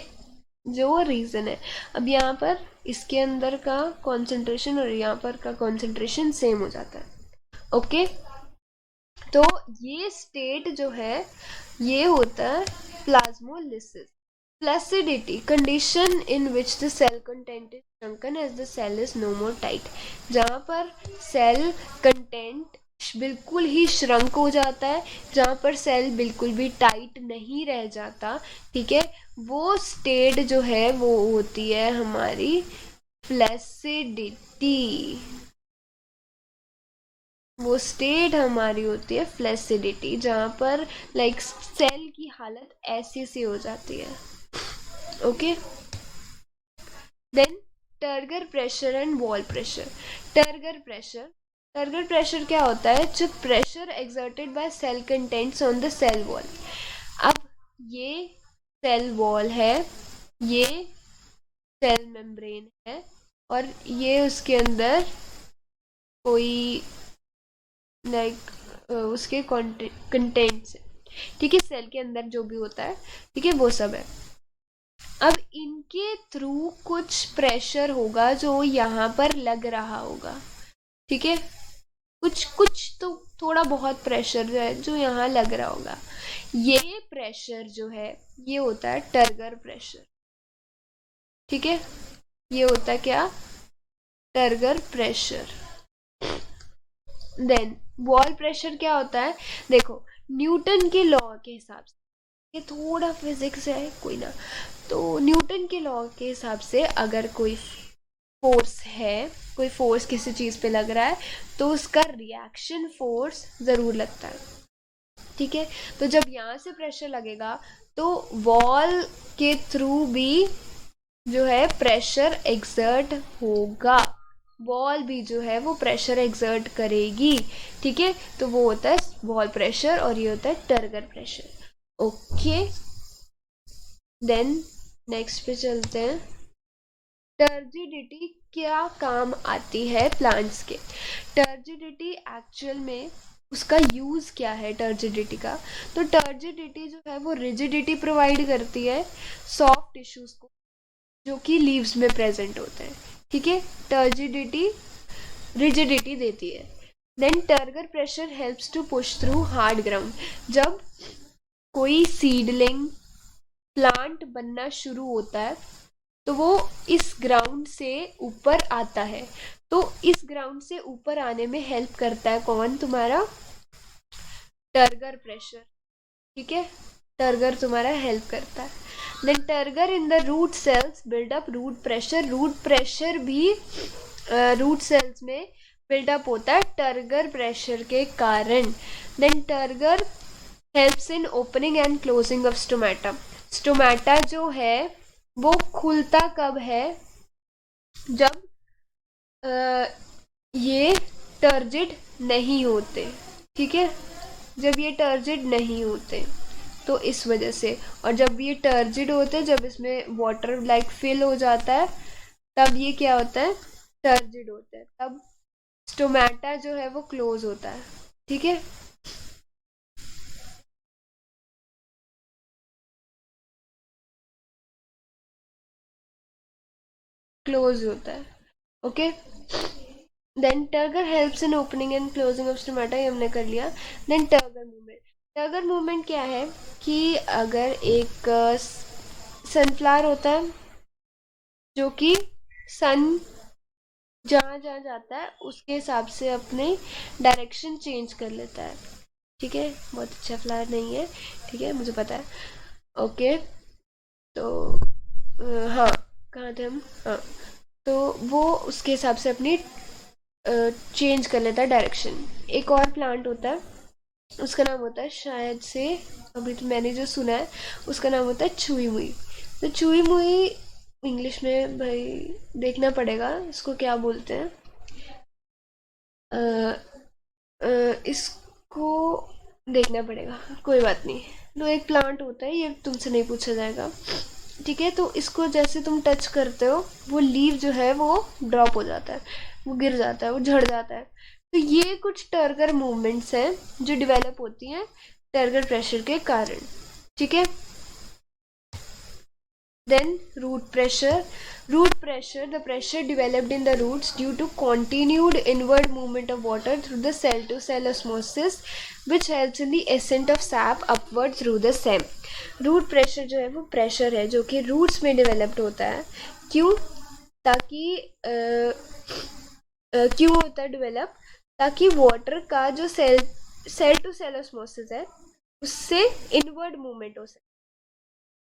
जो रीजन है, अब यहाँ पर इसके अंदर का कंसंट्रेशन और यहाँ पर का कंसंट्रेशन सेम हो जाता है, ओके। तो ये स्टेट जो है ये होता है plasmolysis. Flaccidity, condition in which the cell content is shrunken as the cell is no more tight, जहाँ पर सेल कंटेंट बिल्कुल ही श्रंक हो जाता है, जहाँ पर सेल बिल्कुल भी टाइट नहीं रह जाता, ठीक है। वो स्टेट जो है वो होती है हमारी फ्लैसिडिटी, वो स्टेट हमारी होती है फ्लैसिडिटी, जहाँ पर सेल की हालत ऐसी सी हो जाती है, okay. Then turgor pressure and wall pressure. Turgor pressure, turgor pressure क्या होता है, जो pressure exerted by cell contents on the cell wall. अब ये सेल वॉल है, ये सेल मेम्ब्रेन है, और ये उसके अंदर कोई उसके कंटेंट्स है, ठीक है, सेल के अंदर जो भी होता है, ठीक है, वो सब है। अब इनके थ्रू कुछ प्रेशर होगा जो यहाँ पर लग रहा होगा, ठीक है। कुछ कुछ तो थोड़ा बहुत प्रेशर जो है जो यहाँ लग रहा होगा, ये प्रेशर जो है ये होता है टर्गर प्रेशर, ठीक है, ये होता है क्या, turgor pressure. Then wall pressure क्या होता है, देखो न्यूटन के लॉ के हिसाब से, ये थोड़ा फिजिक्स है कोई ना, तो न्यूटन के लॉ के हिसाब से अगर कोई फोर्स है, कोई फोर्स किसी चीज पे लग रहा है तो उसका रिएक्शन फोर्स जरूर लगता है। ठीक है, तो जब यहाँ से प्रेशर लगेगा तो वॉल के थ्रू भी जो है प्रेशर एक्सर्ट होगा, वॉल भी जो है वो प्रेशर एक्सर्ट करेगी। ठीक है, तो वो होता है वॉल प्रेशर और ये होता है turgor pressure. Okay, then next पे चलते हैं। टर्जिडिटी क्या काम आती है प्लांट्स के, टर्जिडिटी एक्चुअल में उसका यूज क्या है टर्जिडिटी का, तो टर्जिडिटी जो है वो रिजिडिटी प्रोवाइड करती है सॉफ्ट टिश्यूज को जो कि लीव्स में प्रेजेंट होते हैं। ठीक है, टर्जिडिटी रिजिडिटी देती है। Then turgor pressure helps to push through hard ground, जब कोई सीडलिंग प्लांट बनना शुरू होता है तो वो इस ग्राउंड से ऊपर आता है, तो इस ग्राउंड से ऊपर आने में हेल्प करता है कौन, तुम्हारा टर्गर प्रेशर। ठीक है, टर्गर तुम्हारा हेल्प करता है। Then turgor in the root cells build up root pressure, root pressure भी रूट सेल्स में बिल्डअप होता है टर्गर प्रेशर के कारण। Then turgor helps in opening and closing of stomata, stomata जो है वो खुलता कब है, जब ये टर्जिड नहीं होते। ठीक है, जब ये टर्जिड नहीं होते तो इस वजह से, और जब ये टर्जिड होते हैं, जब इसमें वाटर लाइक फिल हो जाता है तब ये क्या होता है, टर्जिड होता है, तब स्टोमेटा जो है वो क्लोज होता है। ठीक है, क्लोज होता है। Okay, then turgor helps in opening and closing of stomata, ये हमने कर लिया। Then turgor movement, turgor movement क्या है कि अगर एक सनफ्लावर होता है जो कि सन जहाँ जहाँ जाता है उसके हिसाब से अपने डायरेक्शन चेंज कर लेता है। ठीक है, बहुत अच्छा फ्लावर नहीं है, ठीक है मुझे पता है। ओके, तो हाँ, कहाँ थे हम, हाँ, तो वो उसके हिसाब से अपनी चेंज कर लेता है डायरेक्शन। एक और प्लांट होता है, उसका नाम होता है शायद से, अभी तो मैंने जो सुना है उसका नाम होता है छुई मुई। तो छुई मुई इंग्लिश में भाई देखना पड़ेगा इसको क्या बोलते हैं, इसको देखना पड़ेगा, कोई बात नहीं। तो एक प्लांट होता है, ये तुमसे नहीं पूछा जाएगा। ठीक है, तो इसको जैसे तुम टच करते हो वो लीव जो है वो ड्रॉप हो जाता है, वो गिर जाता है, वो झड़ जाता है। तो ये कुछ टर्गर मूवमेंट्स हैं जो डेवलप होती हैं टर्गर प्रेशर के कारण। ठीक है, then root pressure, root pressure, the pressure developed in the roots due to continued inward movement of water through the cell to cell osmosis which helps in the ascent of sap upward through the stem। root pressure जो है वो प्रेशर है जो कि रूट्स में डेवलप्ड होता है। क्यों, ताकि क्यों होता है डेवलप, ताकि वाटर का जो सेल टू सेल ऑस्मोसिस है उससे इनवर्ड मूवमेंट हो सके।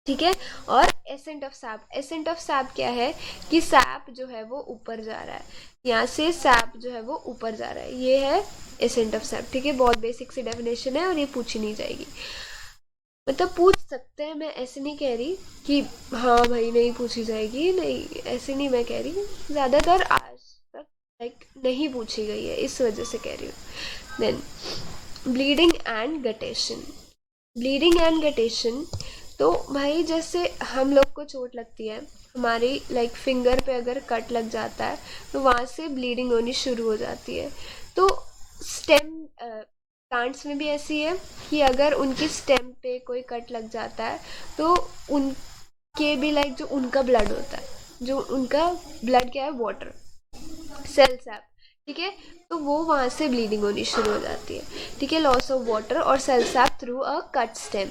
ठीक है, और accent of SAP, accent of sap क्या है कि सैप जो है वो ऊपर जा रहा है, यहाँ से सैप जो है वो ऊपर जा रहा है, ये है एसेंट ऑफ सैप। ठीक है, बहुत बेसिक सी डेफिनेशन है और ये पूछी नहीं जाएगी, मतलब पूछ सकते हैं, मैं ऐसे नहीं कह रही कि हाँ भाई नहीं पूछी जाएगी, नहीं ऐसे नहीं मैं कह रही, ज़्यादातर आज तक लाइक नहीं पूछी गई है इस वजह से कह रही हूँ। Then bleeding and guttation, bleeding and guttation, तो भाई जैसे हम लोग को चोट लगती है, हमारी लाइक फिंगर पे अगर कट लग जाता है तो वहाँ से ब्लीडिंग होनी शुरू हो जाती है। तो स्टेम प्लांट्स में भी ऐसी है कि अगर उनकी स्टेम पे कोई कट लग जाता है तो उनके भी लाइक जो उनका ब्लड होता है, जो उनका ब्लड क्या है वाटर, सेल सैप। ठीक है, तो वो वहां से ब्लीडिंग होनी शुरू हो जाती है। ठीक है, लॉस ऑफ वाटर और cell sap through a cut stem,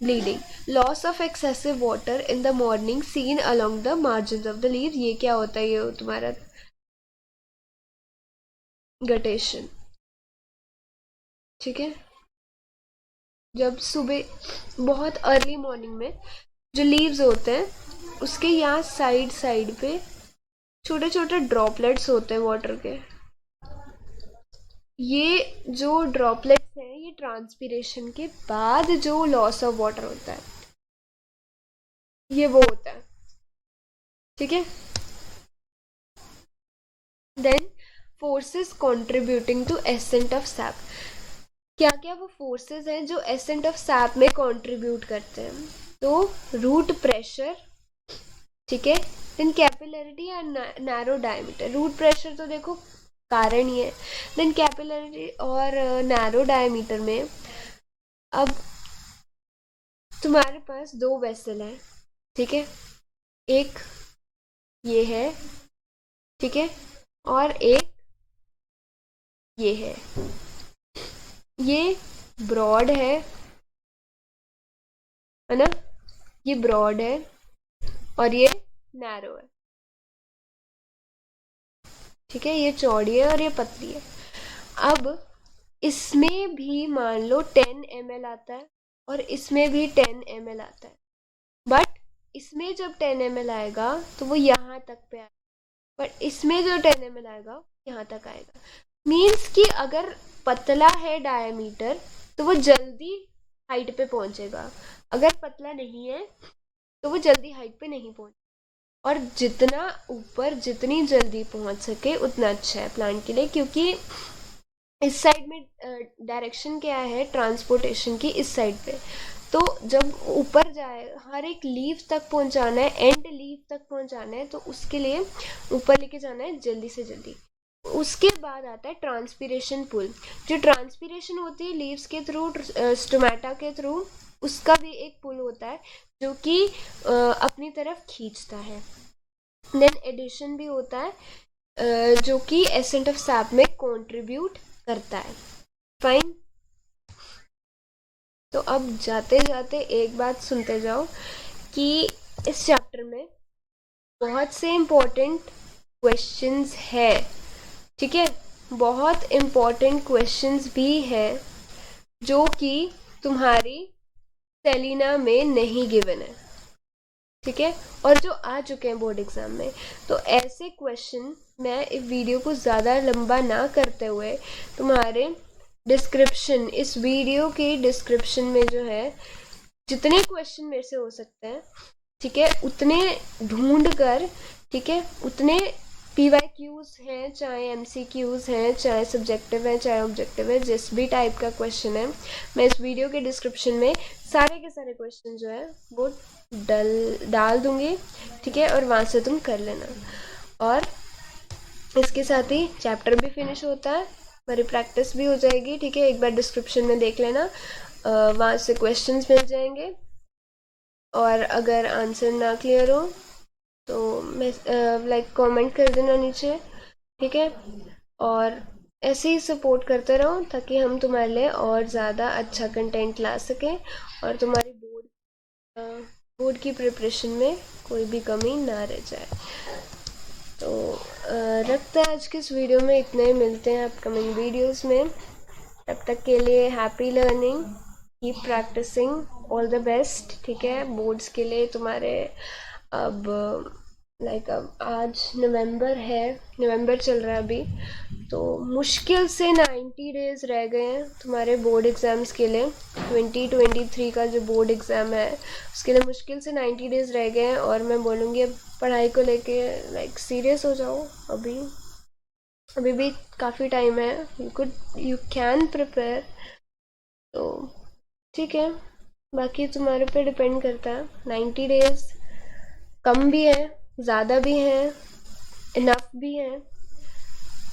bleeding, loss of excessive water in the morning seen along the margin of the leave. ये क्या होता है, ये तुम्हारा गटेशन। ठीक है, जब सुबह बहुत अर्ली मॉर्निंग में जो लीव्स होते हैं उसके यहाँ साइड साइड पे छोटे छोटे ड्रॉपलेट्स होते हैं वाटर के। ये जो ड्रॉपलेट्स हैं ये ट्रांसपीरेशन के बाद जो लॉस ऑफ वाटर होता है ये वो होता है। ठीक है, then forces contributing to ascent of sap. क्या क्या वो फोर्सेस हैं जो एसेंट ऑफ सैप में कंट्रीब्यूट करते हैं? तो रूट प्रेशर, ठीक है, then capillarity and narrow diameter. Root pressure तो देखो कारण ही है, देन कैपिलरिटी और नैरो डायमीटर में अब तुम्हारे पास दो वेसल है। ठीक है, एक ये है, ठीक है, और एक ये है। ये ब्रॉड है ना, ये ब्रॉड है और ये नैरो है। ठीक है, ये चौड़ी है और ये पतली है। अब इसमें भी मान लो 10 ml आता है और इसमें भी 10 ml आता है, बट इसमें जब 10 ml आएगा तो वो यहाँ तक पे आएगा, बट इसमें जो 10 ml आएगा यहाँ तक आएगा। मीन्स कि अगर पतला है डायमीटर तो वो जल्दी हाइट पे पहुंचेगा, अगर पतला नहीं है तो वो जल्दी हाइट पे नहीं पहुंचेगा। और जितना ऊपर जितनी जल्दी पहुंच सके उतना अच्छा है प्लांट के लिए, क्योंकि इस साइड में डायरेक्शन क्या है ट्रांसपोर्टेशन की, इस साइड पे। तो जब ऊपर जाए हर एक लीव तक पहुंचाना है, एंड लीव तक पहुंचाना है, तो उसके लिए ऊपर लेके जाना है जल्दी से जल्दी। उसके बाद आता है ट्रांसपीरेशन पुल। जो ट्रांसपीरेशन होती है लीव्स के थ्रू, स्टोमेटा के थ्रू, उसका भी एक पुल होता है जो कि अपनी तरफ खींचता है। देन एडिशन भी होता है जो कि एसेंट ऑफ सैप में कंट्रीब्यूट करता है। फाइन, तो अब जाते जाते एक बात सुनते जाओ कि इस चैप्टर में बहुत से इम्पोर्टेंट क्वेश्चंस है। ठीक है, बहुत इम्पोर्टेंट क्वेश्चंस भी है जो कि तुम्हारी सेलिना में नहीं गिवन है। ठीक है, और जो आ चुके हैं बोर्ड एग्जाम में। तो ऐसे क्वेश्चन मैं इस वीडियो को ज़्यादा लंबा ना करते हुए तुम्हारे डिस्क्रिप्शन, इस वीडियो के डिस्क्रिप्शन में जो है जितने क्वेश्चन मेरे से हो सकते हैं, ठीक है, उतने ढूंढ कर, ठीक है, उतने PYQs हैं, चाहे MCQs हैं, चाहे सब्जेक्टिव है, चाहे ऑब्जेक्टिव है, जिस भी टाइप का क्वेश्चन है मैं इस वीडियो के डिस्क्रिप्शन में सारे के सारे क्वेश्चन जो है वो डाल दूंगी। ठीक है, और वहाँ से तुम कर लेना। और इसके साथ ही चैप्टर भी फिनिश होता है, हमारी प्रैक्टिस भी हो जाएगी। ठीक है, एक बार डिस्क्रिप्शन में देख लेना, वहाँ से क्वेश्चंस मिल जाएंगे। और अगर आंसर ना क्लियर हो तो मैं लाइक कमेंट कर देना नीचे। ठीक है, और ऐसे ही सपोर्ट करते रहो ताकि हम तुम्हारे लिए और ज़्यादा अच्छा कंटेंट ला सकें और तुम्हारी बोर्ड की प्रिपरेशन में कोई भी कमी ना रह जाए। तो रखते हैं आज के इस वीडियो में इतने ही, मिलते हैं अपकमिंग वीडियोस में। तब तक के लिए happy learning, keep practising, all the best. ठीक है, बोर्ड्स के लिए तुम्हारे अब अब आज नवंबर चल रहा है अभी, तो मुश्किल से 90 डेज रह गए हैं तुम्हारे बोर्ड एग्ज़ाम्स के लिए। 2023 का जो बोर्ड एग्ज़ाम है उसके लिए मुश्किल से 90 डेज रह गए हैं। और मैं बोलूँगी अब पढ़ाई को लेके सीरियस हो जाओ। अभी भी काफ़ी टाइम है, यू कैन प्रिपेयर। तो ठीक है, बाकी तुम्हारे पे डिपेंड करता है। 90 डेज कम भी है, ज़्यादा भी है, इनफ भी है,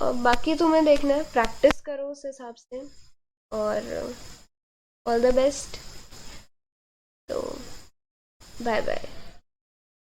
और बाकी तुम्हें देखना है, प्रैक्टिस करो उस हिसाब से। और ऑल द बेस्ट। तो बाय बाय।